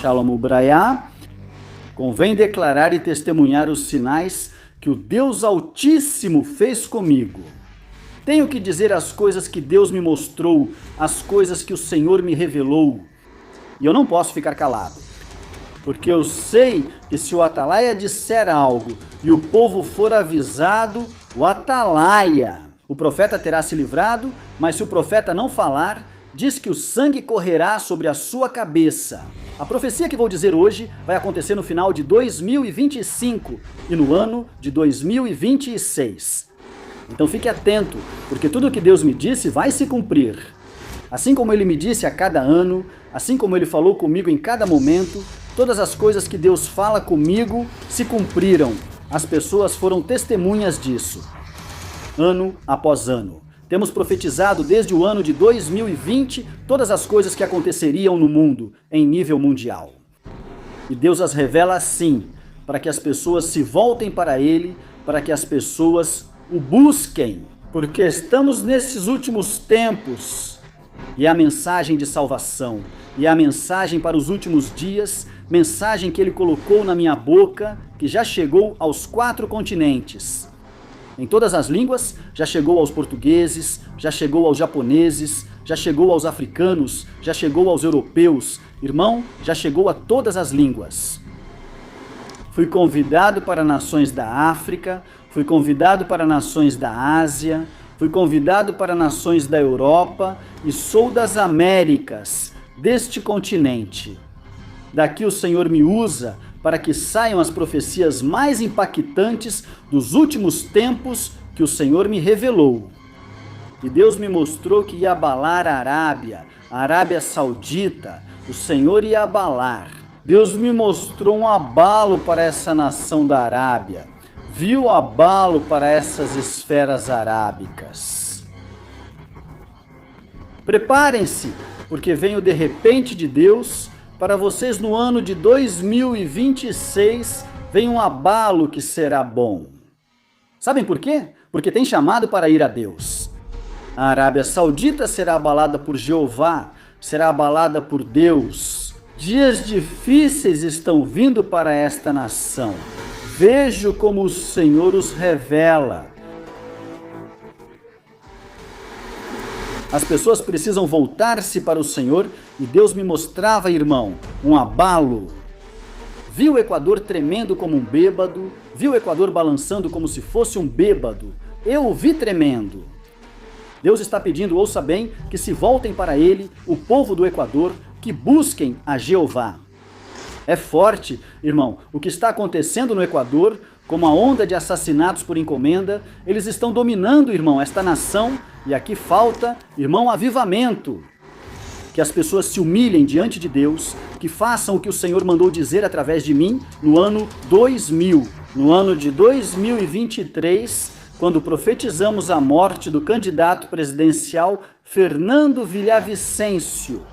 Shalom Ubrayá, convém declarar e testemunhar os sinais que o Deus Altíssimo fez comigo. Tenho que dizer as coisas que Deus me mostrou, as coisas que o Senhor me revelou. E eu não posso ficar calado, porque eu sei que se o atalaia disser algo e o povo for avisado, o atalaia, o profeta terá se livrado, mas se o profeta não falar, diz que o sangue correrá sobre a sua cabeça. A profecia que vou dizer hoje vai acontecer no final de 2025 e no ano de 2026. Então fique atento, porque tudo o que Deus me disse vai se cumprir. Assim como Ele me disse a cada ano, assim como Ele falou comigo em cada momento, todas as coisas que Deus fala comigo se cumpriram. As pessoas foram testemunhas disso, ano após ano. Temos profetizado desde o ano de 2020 todas as coisas que aconteceriam no mundo, em nível mundial. E Deus as revela assim, para que as pessoas se voltem para Ele, para que as pessoas o busquem, porque estamos nesses últimos tempos. E a mensagem de salvação, e a mensagem para os últimos dias, mensagem que Ele colocou na minha boca, que já chegou aos 4 continentes. Em todas as línguas, já chegou aos portugueses, já chegou aos japoneses, já chegou aos africanos, já chegou aos europeus. Irmão, já chegou a todas as línguas. Fui convidado para nações da África, fui convidado para nações da Ásia, fui convidado para nações da Europa e sou das Américas, deste continente. Daqui o Senhor me usa para que saiam as profecias mais impactantes dos últimos tempos que o Senhor me revelou. E Deus me mostrou que ia abalar a Arábia Saudita, o Senhor ia abalar. Deus me mostrou um abalo para essa nação da Arábia, viu o abalo para essas esferas arábicas. Preparem-se, porque vem o de repente de Deus. Para vocês no ano de 2026 vem um abalo que será bom. Sabem por quê? Porque tem chamado para ir a Deus. A Arábia Saudita será abalada por Jeová, será abalada por Deus. Dias difíceis estão vindo para esta nação. Vejo como o Senhor os revela. As pessoas precisam voltar-se para o Senhor e Deus me mostrava, irmão, um abalo. Vi o Equador tremendo como um bêbado, vi o Equador balançando como se fosse um bêbado. Eu o vi tremendo. Deus está pedindo, ouça bem, que se voltem para Ele, o povo do Equador, que busquem a Jeová. É forte, irmão, o que está acontecendo no Equador, como a onda de assassinatos por encomenda, eles estão dominando, irmão, esta nação, e aqui falta, irmão, avivamento. Que as pessoas se humilhem diante de Deus, que façam o que o Senhor mandou dizer através de mim no ano 2000. No ano de 2023, quando profetizamos a morte do candidato presidencial Fernando Villavicencio.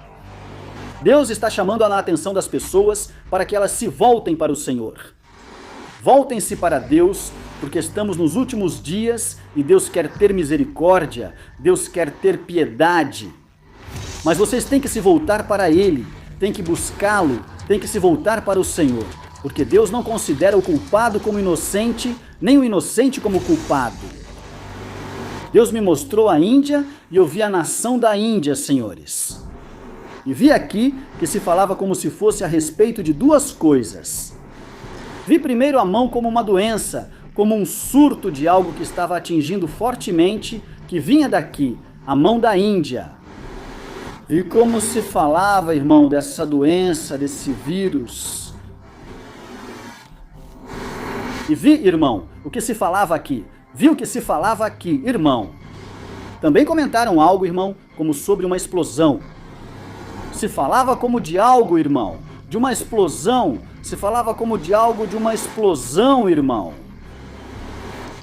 Deus está chamando a atenção das pessoas para que elas se voltem para o Senhor. Voltem-se para Deus, porque estamos nos últimos dias e Deus quer ter misericórdia, Deus quer ter piedade. Mas vocês têm que se voltar para Ele, têm que buscá-lo, têm que se voltar para o Senhor, porque Deus não considera o culpado como inocente, nem o inocente como culpado. Deus me mostrou a Índia e eu vi a nação da Índia, senhores. E vi aqui que se falava como se fosse a respeito de 2 coisas. Vi primeiro a mão como uma doença, como um surto de algo que estava atingindo fortemente, que vinha daqui, a mão da Índia. Vi como se falava, irmão, dessa doença, desse vírus. E vi, irmão, o que se falava aqui. Vi o que se falava aqui, irmão. Também comentaram algo, irmão, como sobre uma explosão. Se falava como de algo, irmão, de uma explosão. Se falava como de algo de uma explosão, irmão.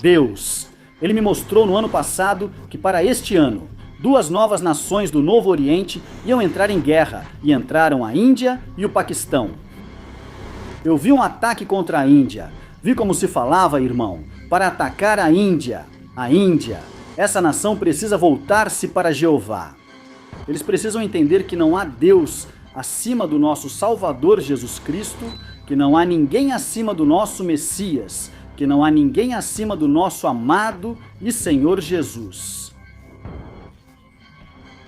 Deus, Ele me mostrou no ano passado que para este ano, 2 novas nações do Novo Oriente iam entrar em guerra, e entraram a Índia e o Paquistão. Eu vi um ataque contra a Índia. Vi como se falava, irmão, para atacar a Índia. A Índia, essa nação precisa voltar-se para Jeová. Eles precisam entender que não há Deus acima do nosso Salvador Jesus Cristo, que não há ninguém acima do nosso Messias, que não há ninguém acima do nosso amado e Senhor Jesus.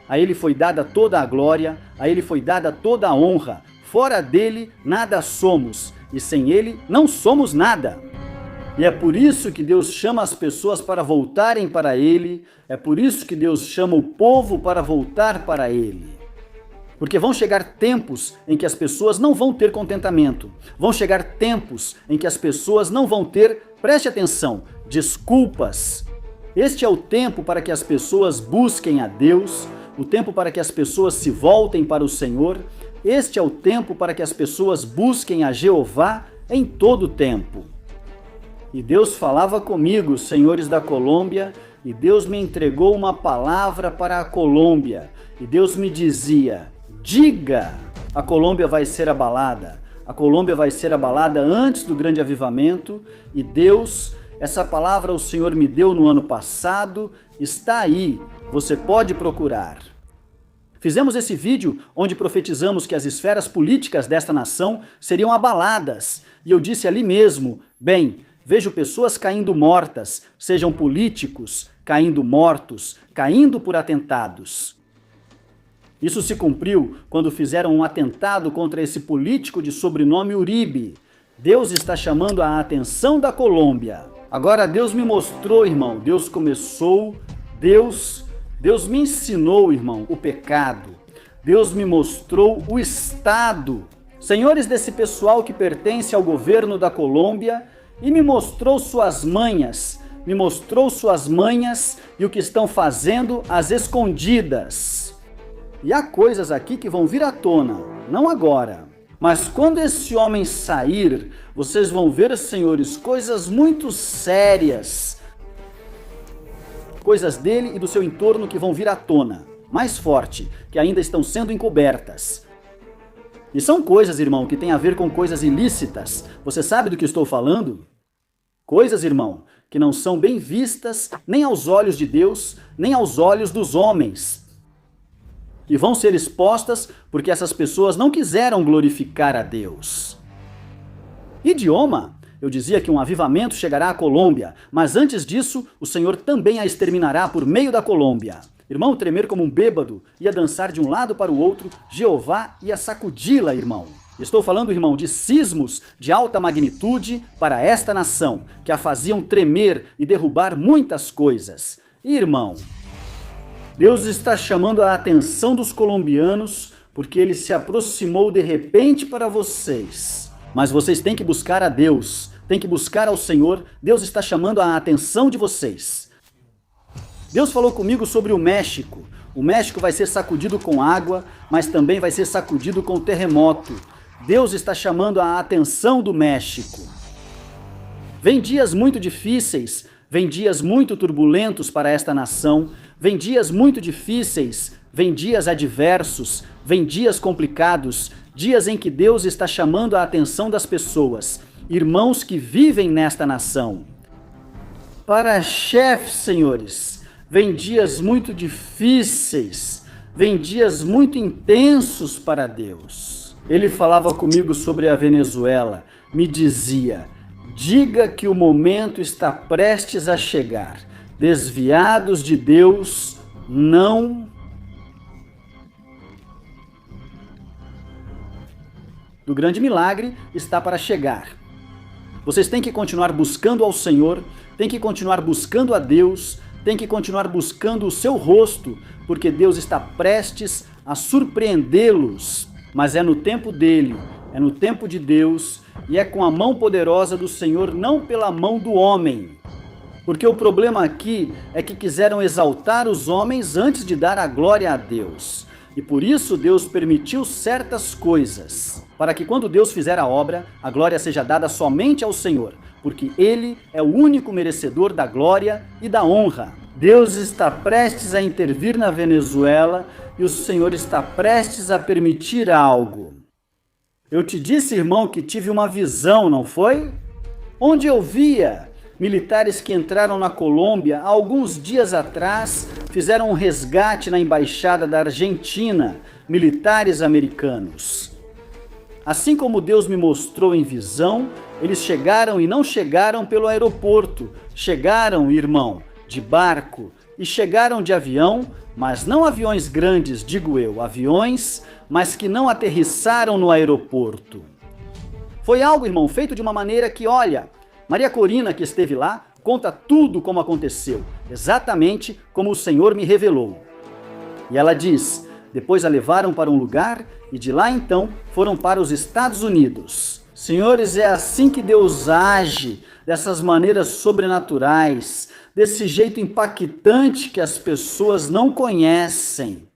A ele foi dada toda a glória, a ele foi dada toda a honra. Fora dele nada somos, e sem ele não somos nada. E é por isso que Deus chama as pessoas para voltarem para ele, é por isso que Deus chama o povo para voltar para ele. Porque vão chegar tempos em que as pessoas não vão ter contentamento, vão chegar tempos em que as pessoas não vão ter, preste atenção, desculpas. Este é o tempo para que as pessoas busquem a Deus, o tempo para que as pessoas se voltem para o Senhor. Este é o tempo para que as pessoas busquem a Jeová em todo o tempo. E Deus falava comigo, senhores da Colômbia, e Deus me entregou uma palavra para a Colômbia. E Deus me dizia, diga, a Colômbia vai ser abalada. A Colômbia vai ser abalada antes do grande avivamento. E Deus, essa palavra o Senhor me deu no ano passado, está aí, você pode procurar. Fizemos esse vídeo onde profetizamos que as esferas políticas desta nação seriam abaladas. E eu disse ali mesmo, bem, vejo pessoas caindo mortas, sejam políticos caindo mortos, caindo por atentados. Isso se cumpriu quando fizeram um atentado contra esse político de sobrenome Uribe. Deus está chamando a atenção da Colômbia. Agora Deus me mostrou, irmão, Deus me ensinou, irmão, o pecado. Deus me mostrou o estado. Senhores desse pessoal que pertence ao governo da Colômbia, e me mostrou suas manhas e o que estão fazendo às escondidas. E há coisas aqui que vão vir à tona, não agora. Mas quando esse homem sair, vocês vão ver, senhores, coisas muito sérias. Coisas dele e do seu entorno que vão vir à tona, mais forte, que ainda estão sendo encobertas. E são coisas, irmão, que têm a ver com coisas ilícitas. Você sabe do que estou falando? Coisas, irmão, que não são bem vistas nem aos olhos de Deus, nem aos olhos dos homens. E vão ser expostas porque essas pessoas não quiseram glorificar a Deus. Idioma. Eu dizia que um avivamento chegará à Colômbia, mas antes disso, o Senhor também a exterminará por meio da Colômbia. Irmão, tremer como um bêbado, ia dançar de um lado para o outro, Jeová ia sacudi-la, irmão. Estou falando, irmão, de sismos de alta magnitude para esta nação, que a faziam tremer e derrubar muitas coisas. E, irmão, Deus está chamando a atenção dos colombianos, porque ele se aproximou de repente para vocês. Mas vocês têm que buscar a Deus, têm que buscar ao Senhor. Deus está chamando a atenção de vocês. Deus falou comigo sobre o México. O México vai ser sacudido com água, mas também vai ser sacudido com terremoto. Deus está chamando a atenção do México. Vem dias muito difíceis, vem dias muito turbulentos para esta nação, vem dias muito difíceis, vem dias adversos, vem dias complicados, dias em que Deus está chamando a atenção das pessoas, irmãos que vivem nesta nação. Para chefes, senhores, vem dias muito difíceis, vem dias muito intensos para Deus. Ele falava comigo sobre a Venezuela, me dizia, diga que o momento está prestes a chegar. Desviados de Deus, não... do grande milagre está para chegar. Vocês têm que continuar buscando ao Senhor, têm que continuar buscando a Deus, têm que continuar buscando o seu rosto, porque Deus está prestes a surpreendê-los. Mas é no tempo dele, é no tempo de Deus, e é com a mão poderosa do Senhor, não pela mão do homem. Porque o problema aqui é que quiseram exaltar os homens antes de dar a glória a Deus. E por isso Deus permitiu certas coisas, para que quando Deus fizer a obra, a glória seja dada somente ao Senhor, porque Ele é o único merecedor da glória e da honra. Deus está prestes a intervir na Venezuela e o Senhor está prestes a permitir algo. Eu te disse, irmão, que tive uma visão, não foi? Onde eu via militares que entraram na Colômbia há alguns dias atrás, fizeram um resgate na embaixada da Argentina, militares americanos. Assim como Deus me mostrou em visão, eles chegaram e não chegaram pelo aeroporto. Chegaram, irmão, de barco e chegaram de avião, mas não aviões grandes, digo eu, aviões, mas que não aterrissaram no aeroporto. Foi algo, irmão, feito de uma maneira que, olha, Maria Corina, que esteve lá, conta tudo como aconteceu, exatamente como o Senhor me revelou. E ela diz: depois a levaram para um lugar e de lá então foram para os Estados Unidos. Senhores, é assim que Deus age, dessas maneiras sobrenaturais, desse jeito impactante que as pessoas não conhecem.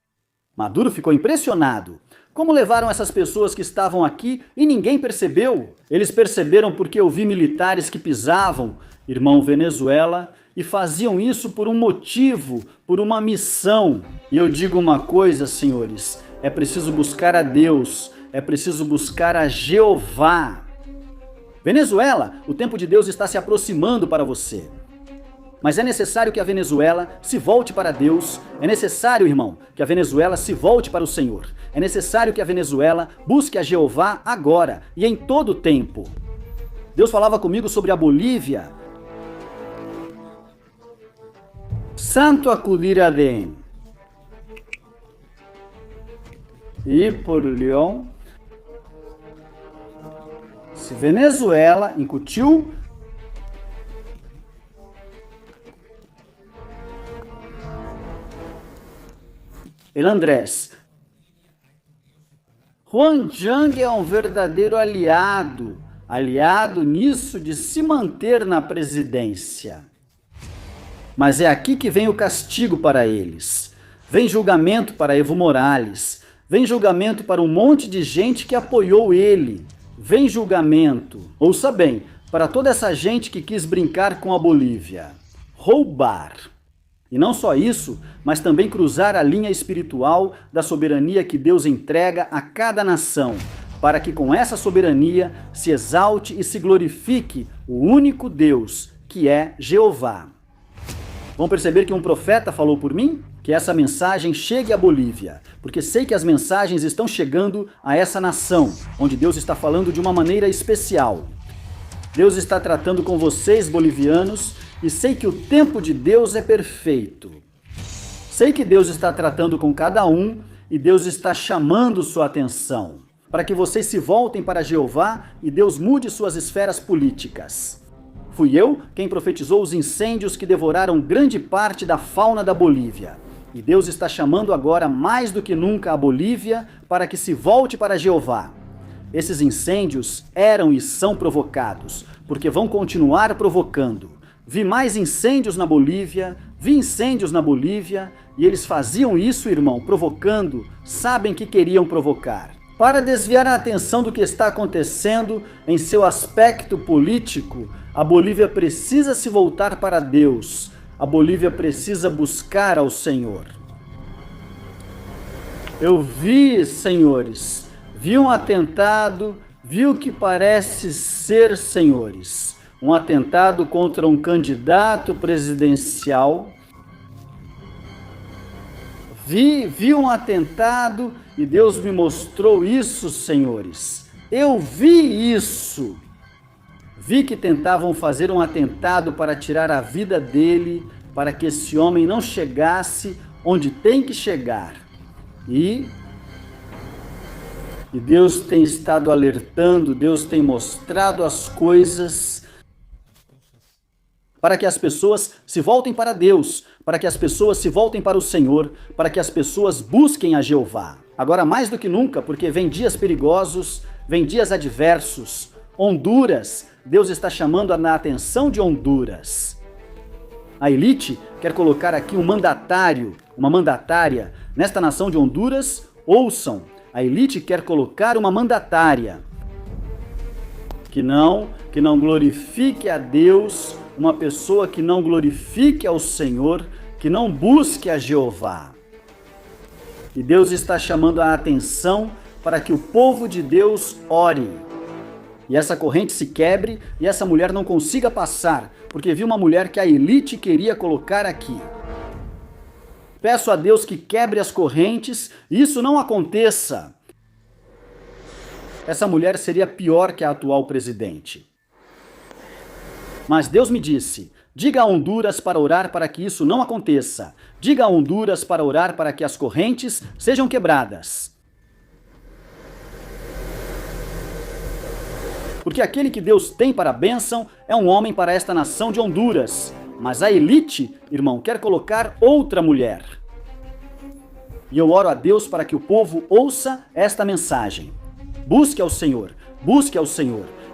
Maduro ficou impressionado. Como levaram essas pessoas que estavam aqui e ninguém percebeu? Eles perceberam porque eu vi militares que pisavam, irmão, Venezuela, e faziam isso por um motivo, por uma missão. E eu digo uma coisa, senhores, é preciso buscar a Deus, é preciso buscar a Jeová. Venezuela, o tempo de Deus está se aproximando para você. Mas é necessário que a Venezuela se volte para Deus. É necessário, irmão, que a Venezuela se volte para o Senhor. É necessário que a Venezuela busque a Jeová agora e em todo o tempo. Deus falava comigo sobre a Bolívia. Santo acudir a Deus. E por Leão, se Venezuela incutiu El Andrés. Juan Yang é um verdadeiro aliado nisso de se manter na presidência. Mas é aqui que vem o castigo para eles. Vem julgamento para Evo Morales. Vem julgamento para um monte de gente que apoiou ele. Vem julgamento, ouça bem, para toda essa gente que quis brincar com a Bolívia. Roubar. E não só isso, mas também cruzar a linha espiritual da soberania que Deus entrega a cada nação, para que com essa soberania se exalte e se glorifique o único Deus, que é Jeová. Vão perceber que um profeta falou por mim? Que essa mensagem chegue à Bolívia, porque sei que as mensagens estão chegando a essa nação, onde Deus está falando de uma maneira especial. Deus está tratando com vocês, bolivianos, e sei que o tempo de Deus é perfeito. Sei que Deus está tratando com cada um e Deus está chamando sua atenção, para que vocês se voltem para Jeová e Deus mude suas esferas políticas. Fui eu quem profetizou os incêndios que devoraram grande parte da fauna da Bolívia. E Deus está chamando agora mais do que nunca a Bolívia para que se volte para Jeová. Esses incêndios eram e são provocados, porque vão continuar provocando. Vi mais incêndios na Bolívia, e eles faziam isso, irmão, provocando, sabem que queriam provocar. Para desviar a atenção do que está acontecendo em seu aspecto político, a Bolívia precisa se voltar para Deus. A Bolívia precisa buscar ao Senhor. Eu vi, senhores, vi um atentado, vi o que parece ser, senhores, um atentado contra um candidato presidencial. Vi um atentado e Deus me mostrou isso, senhores. Eu vi isso. Vi que tentavam fazer um atentado para tirar a vida dele, para que esse homem não chegasse onde tem que chegar. E Deus tem estado alertando, Deus tem mostrado as coisas para que as pessoas se voltem para Deus, para que as pessoas se voltem para o Senhor, para que as pessoas busquem a Jeová. Agora mais do que nunca, porque vem dias perigosos, vem dias adversos. Honduras, Deus está chamando a atenção de Honduras. A elite quer colocar aqui um mandatário, uma mandatária. Nesta nação de Honduras, ouçam, a elite quer colocar uma mandatária que não glorifique a Deus, uma pessoa que não glorifique ao Senhor, que não busque a Jeová. E Deus está chamando a atenção para que o povo de Deus ore. e essa corrente se quebre e essa mulher não consiga passar, porque viu uma mulher que a elite queria colocar aqui. Peço a Deus que quebre as correntes e isso não aconteça. Essa mulher seria pior que a atual presidente. Mas Deus me disse: diga a Honduras para orar para que isso não aconteça. Diga a Honduras para orar para que as correntes sejam quebradas. Porque aquele que Deus tem para a bênção é um homem para esta nação de Honduras. Mas a elite, irmão, quer colocar outra mulher. E eu oro a Deus para que o povo ouça esta mensagem. Busque ao Senhor,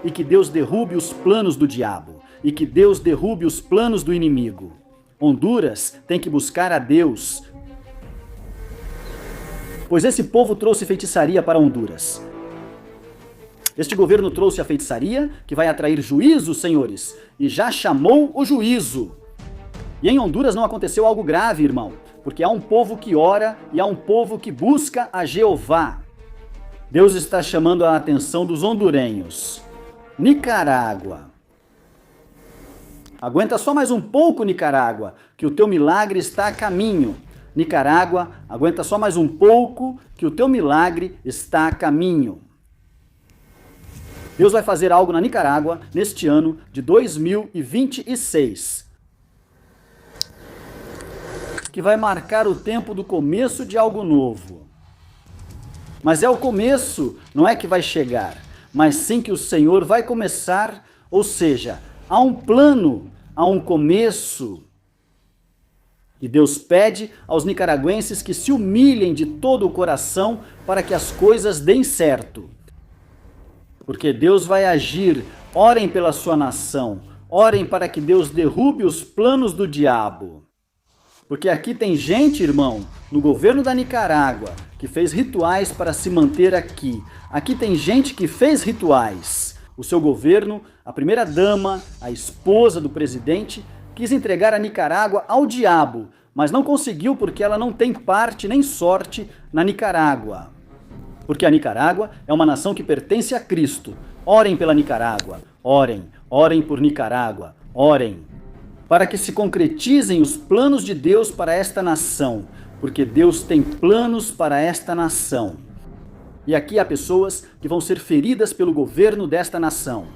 e que Deus derrube os planos do diabo, e que Deus derrube os planos do inimigo. Honduras tem que buscar a Deus, pois esse povo trouxe feitiçaria para Honduras. Este governo trouxe a feitiçaria, que vai atrair juízo, senhores, e já chamou o juízo. E em Honduras não aconteceu algo grave, irmão, porque há um povo que ora e há um povo que busca a Jeová. Deus está chamando a atenção dos hondurenhos. Nicarágua. Aguenta só mais um pouco, Nicarágua, que o teu milagre está a caminho. Nicarágua, aguenta só mais um pouco, que o teu milagre está a caminho. Deus vai fazer algo na Nicarágua neste ano de 2026. Que vai marcar o tempo do começo de algo novo. Mas é o começo, não é que vai chegar, mas sim que o Senhor vai começar, ou seja, há um plano, há um começo. E Deus pede aos nicaragüenses que se humilhem de todo o coração para que as coisas deem certo. Porque Deus vai agir, orem pela sua nação, orem para que Deus derrube os planos do diabo. Porque aqui tem gente, irmão, no governo da Nicarágua, que fez rituais para se manter aqui. Aqui tem gente que fez rituais. O seu governo, a primeira-dama, a esposa do presidente, quis entregar a Nicarágua ao diabo, mas não conseguiu porque ela não tem parte nem sorte na Nicarágua. Porque a Nicarágua é uma nação que pertence a Cristo. Orem pela Nicarágua, orem por Nicarágua, orem. Para que se concretizem os planos de Deus para esta nação, porque Deus tem planos para esta nação. E aqui há pessoas que vão ser feridas pelo governo desta nação.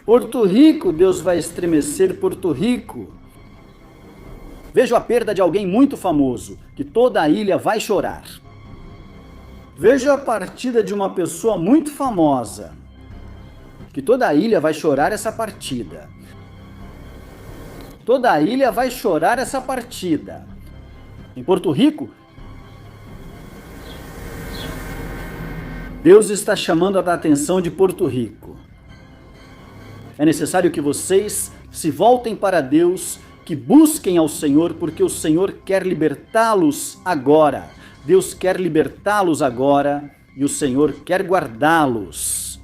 Porto Rico, Deus vai estremecer Porto Rico. Vejo a perda de alguém muito famoso, que toda a ilha vai chorar. Vejo a partida de uma pessoa muito famosa, que toda a ilha vai chorar essa partida. Toda a ilha vai chorar essa partida. Em Porto Rico, Deus está chamando a atenção de Porto Rico. É necessário que vocês se voltem para Deus, que busquem ao Senhor, porque o Senhor quer libertá-los agora. Deus quer libertá-los agora e o Senhor quer guardá-los.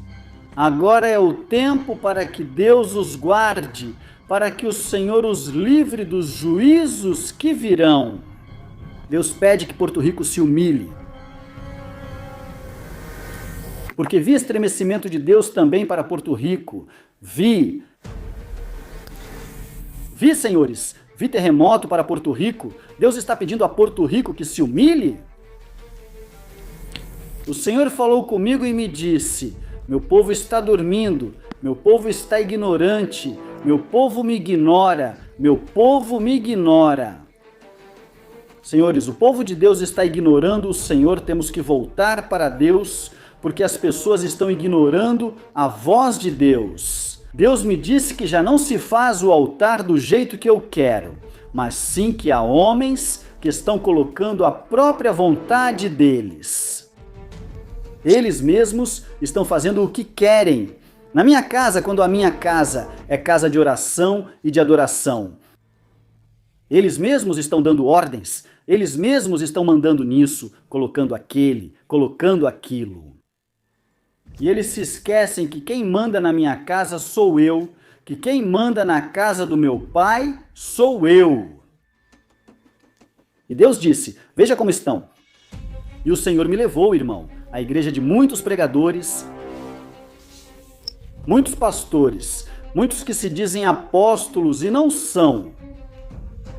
Agora é o tempo para que Deus os guarde, para que o Senhor os livre dos juízos que virão. Deus pede que Porto Rico se humilhe. Porque vi estremecimento de Deus também para Porto Rico. Vi, senhores, vi terremoto para Porto Rico. Deus está pedindo a Porto Rico que se humilhe. O Senhor falou comigo e me disse: meu povo está dormindo, meu povo está ignorante, meu povo me ignora, meu povo me ignora. Senhores, o povo de Deus está ignorando o Senhor, temos que voltar para Deus, porque as pessoas estão ignorando a voz de Deus. Deus me disse que já não se faz o altar do jeito que eu quero, mas sim que há homens que estão colocando a própria vontade deles. Eles mesmos estão fazendo o que querem. Na minha casa, quando a minha casa é casa de oração e de adoração, eles mesmos estão dando ordens, eles mesmos estão mandando nisso, colocando aquele, colocando aquilo. E eles se esquecem que quem manda na minha casa sou eu, que quem manda na casa do meu pai sou eu. E Deus disse: veja como estão. E o Senhor me levou, irmão, à igreja de muitos pregadores, muitos pastores, muitos que se dizem apóstolos e não são.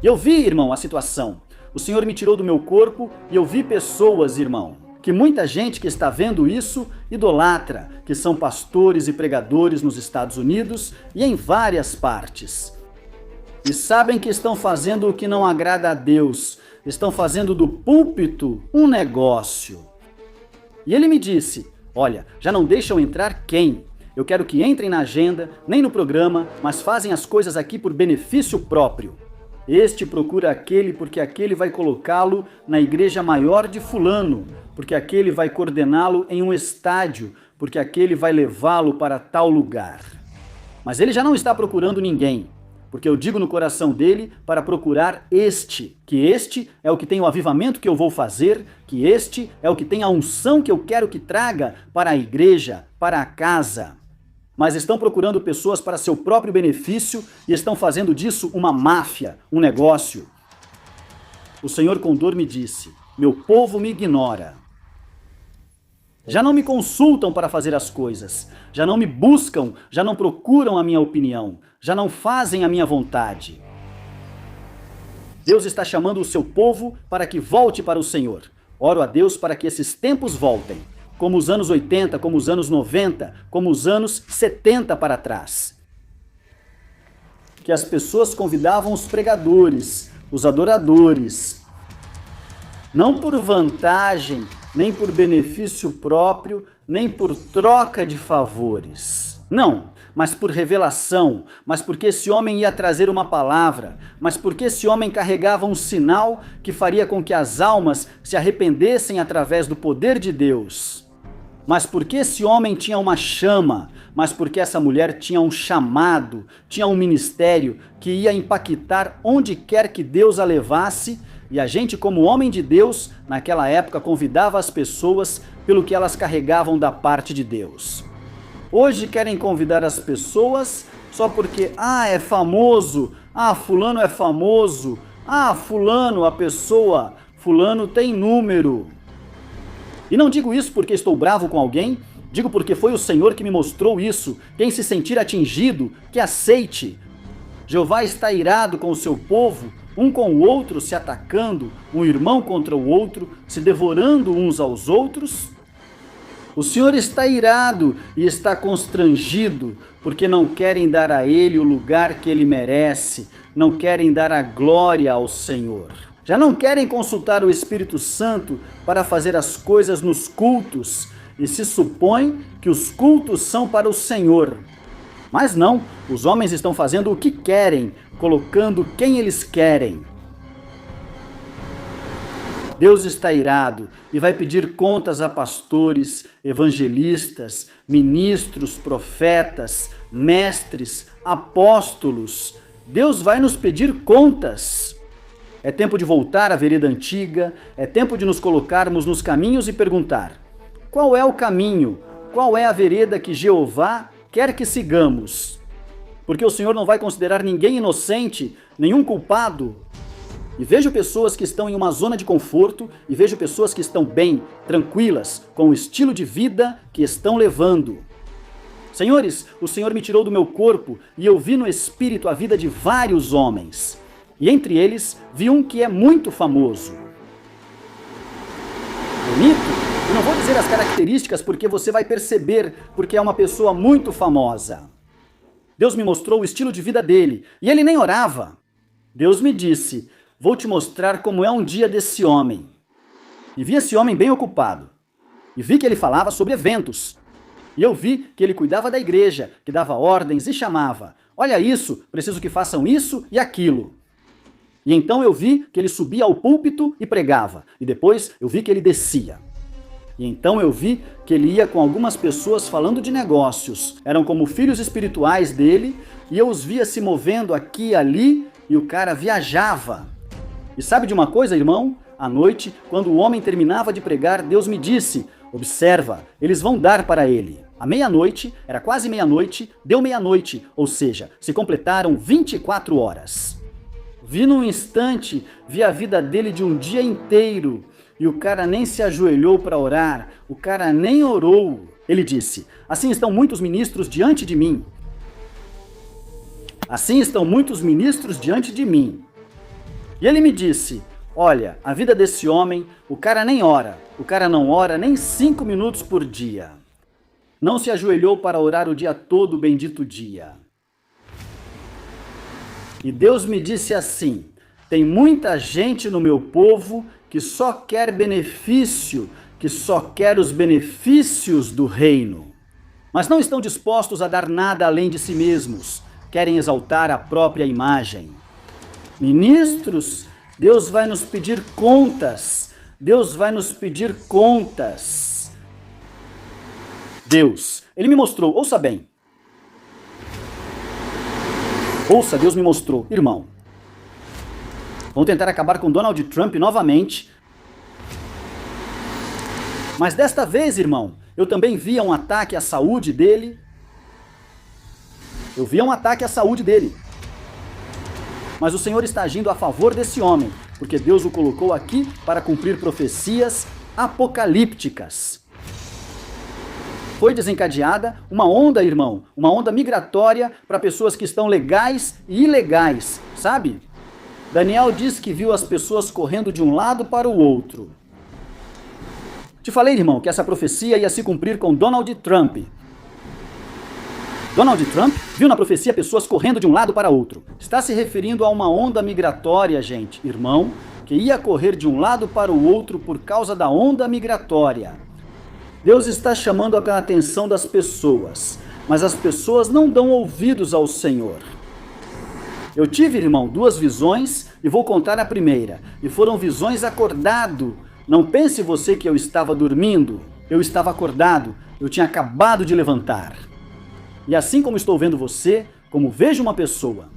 E eu vi, irmão, a situação. O Senhor me tirou do meu corpo e eu vi pessoas, irmão, que muita gente que está vendo isso idolatra, que são pastores e pregadores nos Estados Unidos e em várias partes. E sabem que estão fazendo o que não agrada a Deus, estão fazendo do púlpito um negócio. E ele me disse, olha, já não deixam entrar quem? Eu quero que entrem na agenda, nem no programa, mas fazem as coisas aqui por benefício próprio. Este procura aquele porque aquele vai colocá-lo na igreja maior de fulano, porque aquele vai coordená-lo em um estádio, porque aquele vai levá-lo para tal lugar. Mas ele já não está procurando ninguém, porque eu digo no coração dele para procurar que este é o que tem o avivamento que eu vou fazer, que este é o que tem a unção que eu quero que traga para a igreja, para a casa. Mas estão procurando pessoas para seu próprio benefício e estão fazendo disso uma máfia, um negócio. O Senhor Condor me disse, meu povo me ignora. Já não me consultam para fazer as coisas, já não me buscam, já não procuram a minha opinião, já não fazem a minha vontade. Deus está chamando o seu povo para que volte para o Senhor. Oro a Deus para que esses tempos voltem, como os anos 80, como os anos 90, como os anos 70 para trás. Que as pessoas convidavam os pregadores, os adoradores, não por vantagem, nem por benefício próprio, nem por troca de favores. Não, mas por revelação, mas porque esse homem ia trazer uma palavra, mas porque esse homem carregava um sinal que faria com que as almas se arrependessem através do poder de Deus. Mas porque esse homem tinha uma chama, mas porque essa mulher tinha um chamado, tinha um ministério que ia impactar onde quer que Deus a levasse. E a gente, como homem de Deus, naquela época convidava as pessoas pelo que elas carregavam da parte de Deus. Hoje querem convidar as pessoas só porque, é famoso, fulano é famoso, fulano, a pessoa, fulano tem número. E não digo isso porque estou bravo com alguém, digo porque foi o Senhor que me mostrou isso. Quem se sentir atingido, que aceite. Jeová está irado com o seu povo, um com o outro se atacando, um irmão contra o outro, se devorando uns aos outros. O Senhor está irado e está constrangido, porque não querem dar a Ele o lugar que Ele merece, não querem dar a glória ao Senhor. Já não querem consultar o Espírito Santo para fazer as coisas nos cultos, e se supõe que os cultos são para o Senhor. Mas não, os homens estão fazendo o que querem, colocando quem eles querem. Deus está irado e vai pedir contas a pastores, evangelistas, ministros, profetas, mestres, apóstolos. Deus vai nos pedir contas. É tempo de voltar à vereda antiga, é tempo de nos colocarmos nos caminhos e perguntar: qual é o caminho, qual é a vereda que Jeová quer que sigamos? Porque o Senhor não vai considerar ninguém inocente, nenhum culpado. E vejo pessoas que estão em uma zona de conforto, e vejo pessoas que estão bem, tranquilas, com o estilo de vida que estão levando. Senhores, o Senhor me tirou do meu corpo e eu vi no Espírito a vida de vários homens. E entre eles, vi um que é muito famoso. Bonito? Eu não vou dizer as características porque você vai perceber, porque é uma pessoa muito famosa. Deus me mostrou o estilo de vida dele, e ele nem orava. Deus me disse: vou te mostrar como é um dia desse homem. E vi esse homem bem ocupado. E vi que ele falava sobre eventos. E eu vi que ele cuidava da igreja, que dava ordens e chamava: olha isso, preciso que façam isso e aquilo. E então eu vi que ele subia ao púlpito e pregava. E depois eu vi que ele descia. E então eu vi que ele ia com algumas pessoas falando de negócios. Eram como filhos espirituais dele, e eu os via se movendo aqui e ali, e o cara viajava. E sabe de uma coisa, irmão? À noite, quando o homem terminava de pregar, Deus me disse: observa, eles vão dar para ele. À meia-noite, era quase meia-noite, deu meia-noite, ou seja, se completaram 24 horas. Vi num instante, vi a vida dele de um dia inteiro, e o cara nem se ajoelhou para orar, o cara nem orou. Ele disse: assim estão muitos ministros diante de mim. Assim estão muitos ministros diante de mim. E ele me disse: olha, a vida desse homem, o cara nem ora. O cara não ora nem 5 minutos por dia. Não se ajoelhou para orar o dia todo, o bendito dia. E Deus me disse assim: tem muita gente no meu povo que só quer benefício, que só quer os benefícios do reino. Mas não estão dispostos a dar nada além de si mesmos. Querem exaltar a própria imagem. Ministros, Deus vai nos pedir contas. Deus vai nos pedir contas. Deus, Ele me mostrou, ouça bem. Ouça, Deus me mostrou, irmão. Vão tentar acabar com Donald Trump novamente. Mas desta vez, irmão, eu também via um ataque à saúde dele. Eu via um ataque à saúde dele. Mas o Senhor está agindo a favor desse homem, porque Deus o colocou aqui para cumprir profecias apocalípticas. Foi desencadeada uma onda, irmão, uma onda migratória para pessoas que estão legais e ilegais, sabe? Daniel diz que viu as pessoas correndo de um lado para o outro. Te falei, irmão, que essa profecia ia se cumprir com Donald Trump. Donald Trump viu na profecia pessoas correndo de um lado para outro. Está se referindo a uma onda migratória, gente, irmão, que ia correr de um lado para o outro por causa da onda migratória. Deus está chamando a atenção das pessoas, mas as pessoas não dão ouvidos ao Senhor. Eu tive, irmão, 2 visões e vou contar a primeira. E foram visões acordado. Não pense você que eu estava dormindo. Eu estava acordado. Eu tinha acabado de levantar. E assim como estou vendo você, como vejo uma pessoa.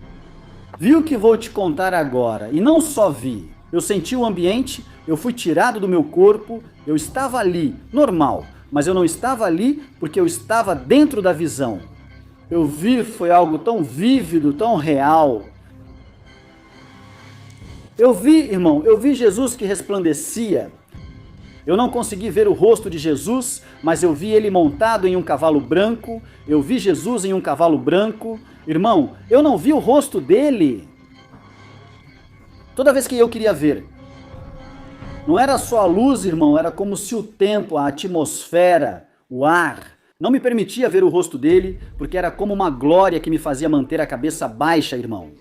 Vi o que vou te contar agora. E não só vi. Eu senti o ambiente, eu fui tirado do meu corpo, eu estava ali, normal. Mas eu não estava ali porque eu estava dentro da visão. Eu vi, foi algo tão vívido, tão real. Eu vi, irmão, eu vi Jesus que resplandecia. Eu não consegui ver o rosto de Jesus, mas eu vi ele montado em um cavalo branco. Eu vi Jesus em um cavalo branco. Irmão, eu não vi o rosto dele. Toda vez que eu queria ver, não era só a luz, irmão, era como se o tempo, a atmosfera, o ar, não me permitia ver o rosto dele, porque era como uma glória que me fazia manter a cabeça baixa, irmão.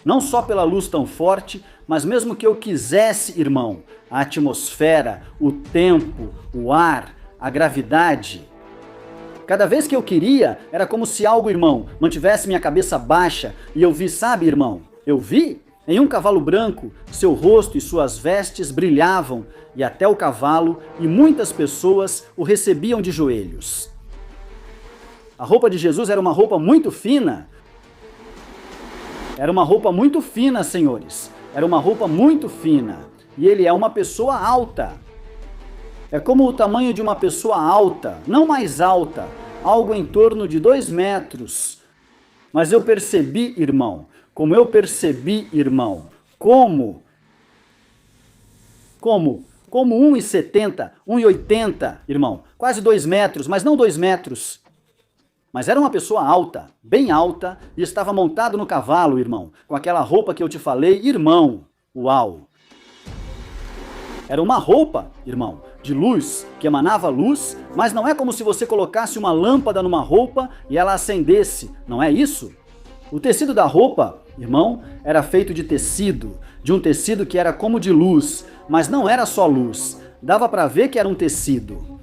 Não só pela luz tão forte, mas mesmo que eu quisesse, irmão, a atmosfera, o tempo, o ar, a gravidade. Cada vez que eu queria, era como se algo, irmão, mantivesse minha cabeça baixa, e eu vi, sabe, irmão, eu vi em um cavalo branco, seu rosto e suas vestes brilhavam, e até o cavalo, e muitas pessoas o recebiam de joelhos. A roupa de Jesus era uma roupa muito fina. Era uma roupa muito fina, senhores. Era uma roupa muito fina. E ele é uma pessoa alta. É como o tamanho de uma pessoa alta, não mais alta, algo em torno de 2 metros. Mas eu percebi, irmão, como 1,70, 1,80, irmão, quase 2 metros, mas não 2 metros. Mas era uma pessoa alta, bem alta, e estava montado no cavalo, irmão, com aquela roupa que eu te falei, irmão, uau. Era uma roupa, irmão, de luz, que emanava luz, mas não é como se você colocasse uma lâmpada numa roupa e ela acendesse, não é isso? O tecido da roupa, irmão, era feito de um tecido que era como de luz, mas não era só luz, dava para ver que era um tecido.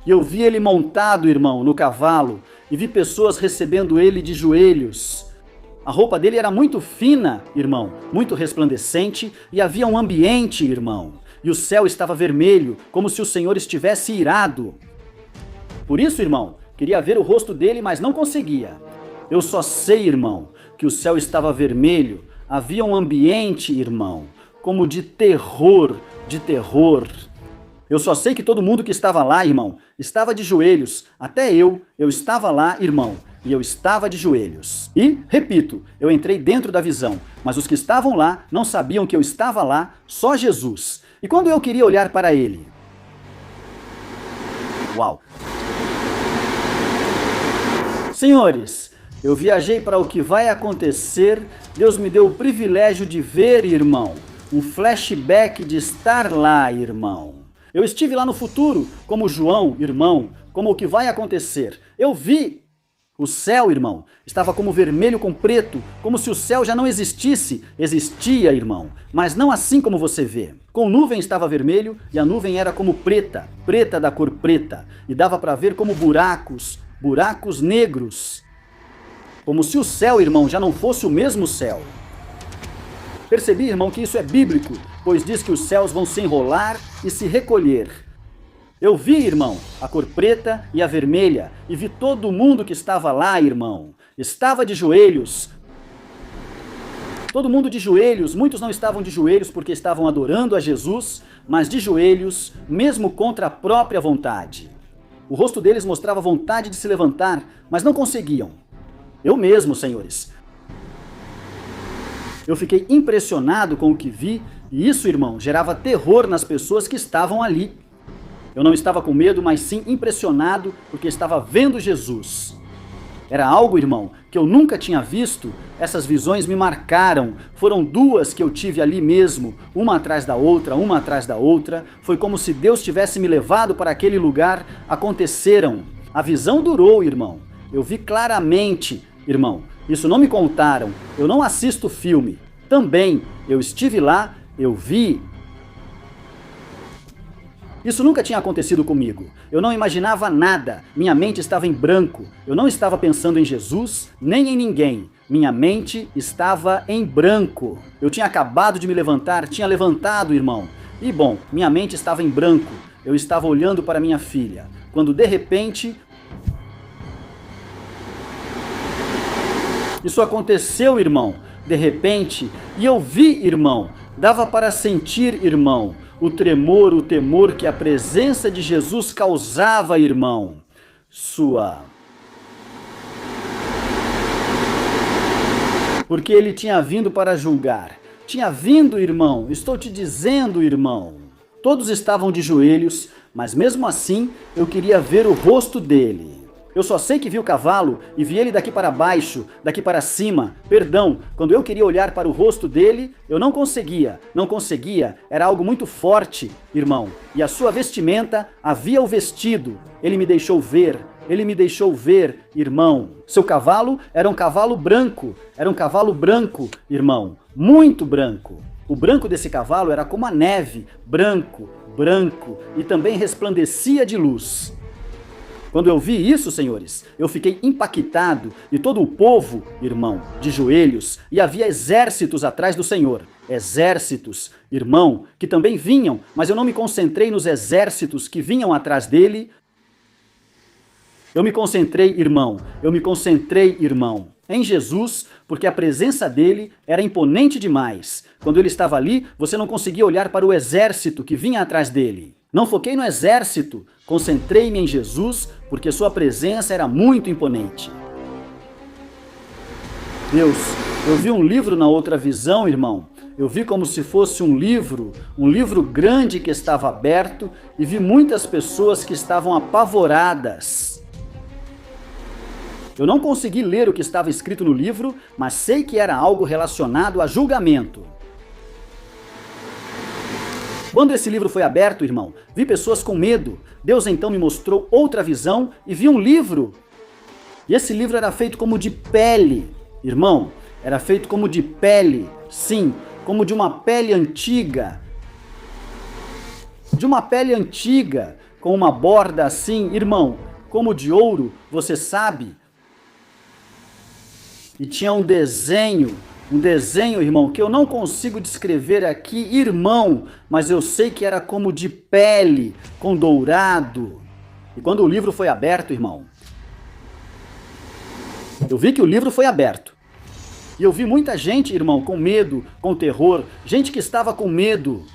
E eu vi ele montado, irmão, no cavalo, e vi pessoas recebendo ele de joelhos. A roupa dele era muito fina, irmão, muito resplandecente, e havia um ambiente, irmão, e o céu estava vermelho, como se o Senhor estivesse irado. Por isso, irmão, queria ver o rosto dele, mas não conseguia. Eu só sei, irmão, que o céu estava vermelho, havia um ambiente, irmão, como de terror, de terror. Eu só sei que todo mundo que estava lá, irmão, estava de joelhos. Até eu estava lá, irmão, e eu estava de joelhos. E, repito, eu entrei dentro da visão, mas os que estavam lá não sabiam que eu estava lá, só Jesus. E quando eu queria olhar para ele, Uau! Senhores, eu viajei para o que vai acontecer. Deus me deu o privilégio de ver, irmão. Um flashback de estar lá, irmão. Eu estive lá no futuro, como João, irmão, como o que vai acontecer. Eu vi o céu, irmão, estava como vermelho com preto, como se o céu já não existisse. Existia, irmão, mas não assim como você vê. Com nuvem estava vermelho e a nuvem era como preta, preta da cor preta, e dava para ver como buracos, buracos negros. Como se o céu, irmão, já não fosse o mesmo céu. Percebi, irmão, que isso é bíblico, pois diz que os céus vão se enrolar e se recolher. Eu vi, irmão, a cor preta e a vermelha, e vi todo mundo que estava lá, irmão. Estava de joelhos. Todo mundo de joelhos. Muitos não estavam de joelhos porque estavam adorando a Jesus, mas de joelhos, mesmo contra a própria vontade. O rosto deles mostrava vontade de se levantar, mas não conseguiam. Eu mesmo, senhores. Eu fiquei impressionado com o que vi, e isso, irmão, gerava terror nas pessoas que estavam ali. Eu não estava com medo, mas sim impressionado, porque estava vendo Jesus. Era algo, irmão, que eu nunca tinha visto. Essas visões me marcaram. Foram duas que eu tive ali mesmo, uma atrás da outra, uma atrás da outra. Foi como se Deus tivesse me levado para aquele lugar. Aconteceram. A visão durou, irmão. Eu vi claramente, irmão. Isso não me contaram. Eu não assisto filme. Também, eu estive lá, eu vi. Isso nunca tinha acontecido comigo. Eu não imaginava nada. Minha mente estava em branco. Eu não estava pensando em Jesus, nem em ninguém. Minha mente estava em branco. Eu tinha acabado de me levantar, tinha levantado, irmão. E bom, minha mente estava em branco. Eu estava olhando para minha filha. Quando de repente... Isso aconteceu, irmão. De repente, e eu vi, irmão. Dava para sentir, irmão, o tremor, o temor que a presença de Jesus causava, irmão. Porque ele tinha vindo para julgar. Tinha vindo, irmão. Estou te dizendo, irmão. Todos estavam de joelhos, mas mesmo assim eu queria ver o rosto dele. Eu só sei que vi o cavalo e vi ele daqui para baixo, daqui para cima. Perdão, quando eu queria olhar para o rosto dele, eu não conseguia. Não conseguia, era algo muito forte, irmão. E a sua vestimenta, havia o vestido. Ele me deixou ver, irmão. Seu cavalo era um cavalo branco. Era um cavalo branco, irmão. Muito branco. O branco desse cavalo era como a neve. Branco, branco. E também resplandecia de luz. Quando eu vi isso, senhores, eu fiquei impactado, e todo o povo, irmão, de joelhos, e havia exércitos atrás do Senhor. Exércitos, irmão, que também vinham, mas eu não me concentrei nos exércitos que vinham atrás dele. Eu me concentrei, irmão, em Jesus, porque a presença dele era imponente demais. Quando ele estava ali, você não conseguia olhar para o exército que vinha atrás dele. Não foquei no exército, concentrei-me em Jesus, porque sua presença era muito imponente. Deus, eu vi um livro na outra visão, irmão. Eu vi como se fosse um livro grande que estava aberto, e vi muitas pessoas que estavam apavoradas. Eu não consegui ler o que estava escrito no livro, mas sei que era algo relacionado a julgamento. Quando esse livro foi aberto, irmão, vi pessoas com medo. Deus então me mostrou outra visão e vi um livro. E esse livro era feito como de pele. Irmão, era feito como de pele. Sim, como de uma pele antiga. De uma pele antiga, com uma borda assim, irmão, como de ouro, você sabe? E tinha um desenho, irmão, que eu não consigo descrever aqui, irmão, mas eu sei que era como de pele, com dourado. E quando o livro foi aberto, irmão, eu vi que o livro foi aberto. E eu vi muita gente, irmão, com medo, com terror, gente que estava com medo.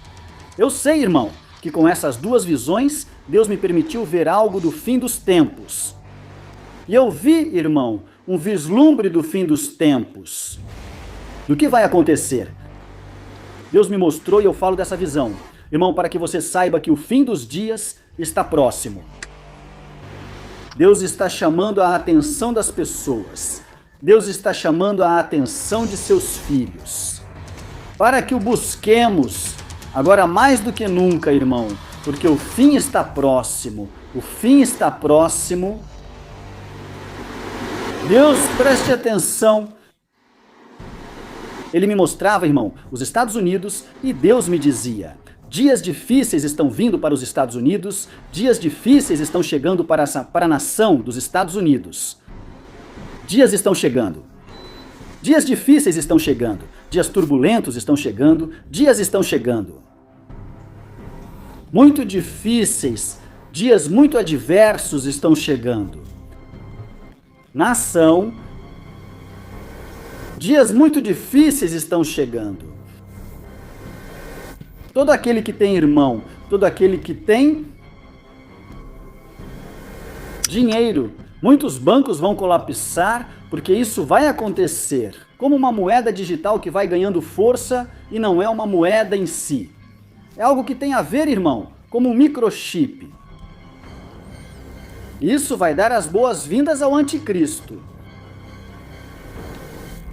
Eu sei, irmão, que com essas duas visões, Deus me permitiu ver algo do fim dos tempos. E eu vi, irmão, um vislumbre do fim dos tempos. Do que vai acontecer? Deus me mostrou e eu falo dessa visão. Irmão, para que você saiba que o fim dos dias está próximo. Deus está chamando a atenção das pessoas. Deus está chamando a atenção de seus filhos. Para que o busquemos, agora mais do que nunca, irmão, porque o fim está próximo. O fim está próximo. Deus, preste atenção. Ele me mostrava, irmão, os Estados Unidos e Deus me dizia: dias difíceis estão vindo para os Estados Unidos, dias difíceis estão chegando para a nação dos Estados Unidos. Dias estão chegando. Dias difíceis estão chegando. Dias turbulentos estão chegando. Dias estão chegando. Muito difíceis, dias muito adversos estão chegando. Nação, dias muito difíceis estão chegando. Todo aquele que tem irmão, todo aquele que tem dinheiro, muitos bancos vão colapsar, porque isso vai acontecer. Como uma moeda digital que vai ganhando força e não é uma moeda em si. É algo que tem a ver, irmão, como um microchip. Isso vai dar as boas-vindas ao anticristo.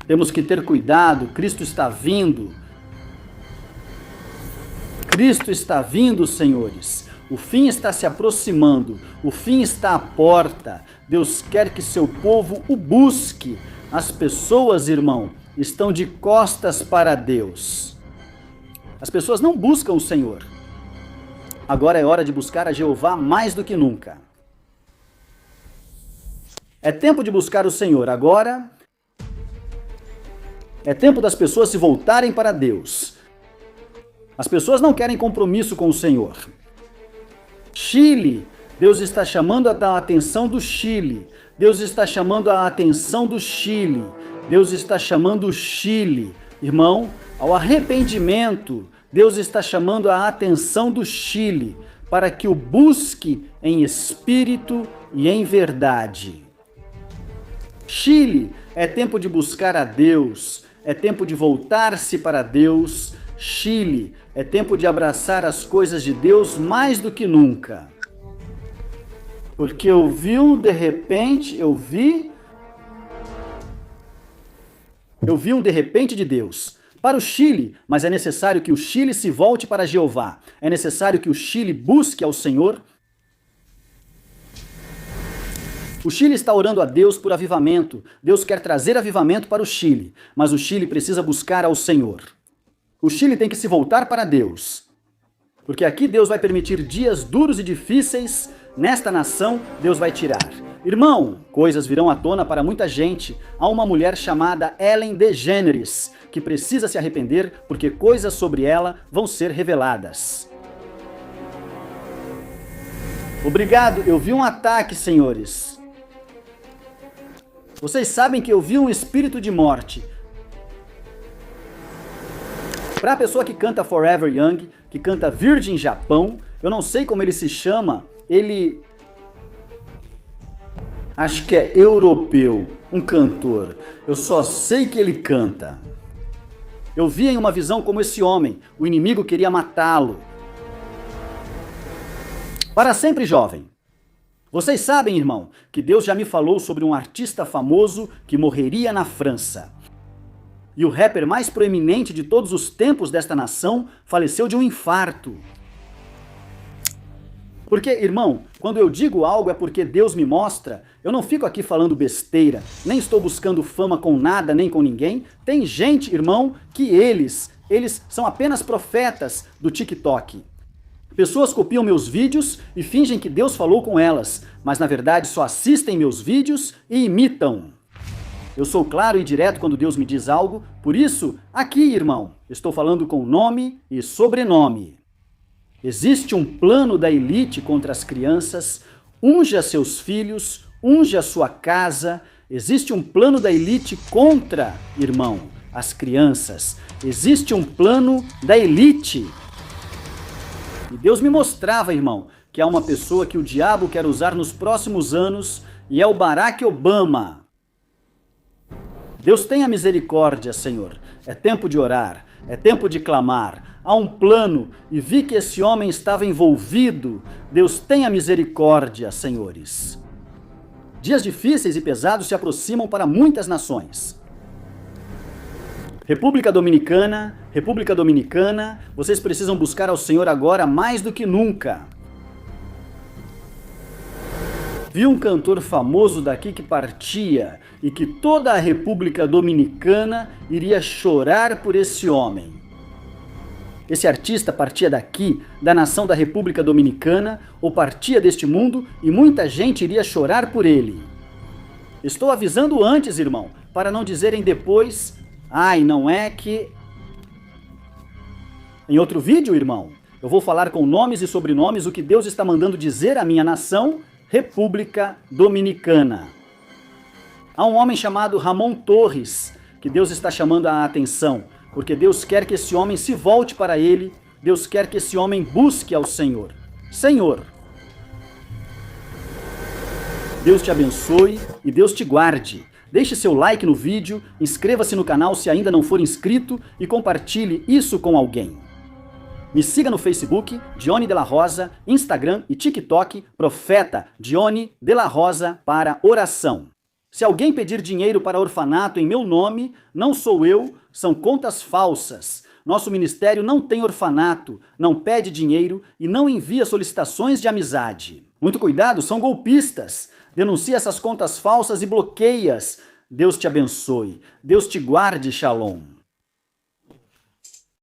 Temos que ter cuidado, Cristo está vindo. Cristo está vindo, senhores. O fim está se aproximando, o fim está à porta. Deus quer que seu povo o busque. As pessoas, irmão, estão de costas para Deus. As pessoas não buscam o Senhor. Agora é hora de buscar a Jeová mais do que nunca. É tempo de buscar o Senhor. Agora é tempo das pessoas se voltarem para Deus. As pessoas não querem compromisso com o Senhor. Chile, Deus está chamando a atenção do Chile. Deus está chamando a atenção do Chile. Deus está chamando o Chile, irmão, ao arrependimento. Deus está chamando a atenção do Chile para que o busque em espírito e em verdade. Chile, é tempo de buscar a Deus, é tempo de voltar-se para Deus. Chile, é tempo de abraçar as coisas de Deus mais do que nunca. Porque eu vi um de repente de Deus para o Chile, mas é necessário que o Chile se volte para Jeová. É necessário que o Chile busque ao Senhor. O Chile está orando a Deus por avivamento. Deus quer trazer avivamento para o Chile, mas o Chile precisa buscar ao Senhor. O Chile tem que se voltar para Deus, porque aqui Deus vai permitir dias duros e difíceis. Nesta nação, Deus vai tirar. Irmão, coisas virão à tona para muita gente. Há uma mulher chamada Ellen DeGeneres, que precisa se arrepender, porque coisas sobre ela vão ser reveladas. Obrigado, eu vi um ataque, senhores. Vocês sabem que eu vi um espírito de morte. Para a pessoa que canta Forever Young, que canta Virgin Japão, eu não sei como ele se chama, ele... acho que é europeu, um cantor. Eu só sei que ele canta. Eu vi em uma visão como esse homem, o inimigo queria matá-lo. Para sempre jovem. Vocês sabem, irmão, que Deus já me falou sobre um artista famoso que morreria na França. E o rapper mais proeminente de todos os tempos desta nação faleceu de um infarto. Porque, irmão, quando eu digo algo é porque Deus me mostra. Eu não fico aqui falando besteira, nem estou buscando fama com nada, nem com ninguém. Tem gente, irmão, que eles são apenas profetas do TikTok. Pessoas copiam meus vídeos e fingem que Deus falou com elas, mas na verdade só assistem meus vídeos e imitam. Eu sou claro e direto quando Deus me diz algo, por isso, aqui, irmão, estou falando com nome e sobrenome. Existe um plano da elite contra as crianças, unja seus filhos, unja sua casa. Existe um plano da elite contra, irmão, as crianças. Existe um plano da elite. E Deus me mostrava, irmão, que há uma pessoa que o diabo quer usar nos próximos anos e é o Barack Obama. Deus tenha misericórdia, Senhor. É tempo de orar, é tempo de clamar. Há um plano e vi que esse homem estava envolvido. Deus tenha misericórdia, senhores. Dias difíceis e pesados se aproximam para muitas nações. República Dominicana, vocês precisam buscar ao Senhor agora mais do que nunca. Vi um cantor famoso daqui que partia e que toda a República Dominicana iria chorar por esse homem. Esse artista partia daqui, da nação da República Dominicana, ou partia deste mundo e muita gente iria chorar por ele. Estou avisando antes, irmão, para não dizerem depois, ai, não é que... Em outro vídeo, irmão, eu vou falar com nomes e sobrenomes o que Deus está mandando dizer à minha nação, República Dominicana. Há um homem chamado Ramon Torres, que Deus está chamando a atenção, porque Deus quer que esse homem se volte para Ele, Deus quer que esse homem busque ao Senhor. Senhor, Deus te abençoe e Deus te guarde. Deixe seu like no vídeo, inscreva-se no canal se ainda não for inscrito e compartilhe isso com alguém. Me siga no Facebook, Dione de la Rosa, Instagram e TikTok, Profeta Dione de la Rosa para oração. Se alguém pedir dinheiro para orfanato em meu nome, não sou eu, são contas falsas. Nosso ministério não tem orfanato, não pede dinheiro e não envia solicitações de amizade. Muito cuidado, são golpistas. Denuncia essas contas falsas e bloqueia-as. Deus te abençoe. Deus te guarde, Shalom.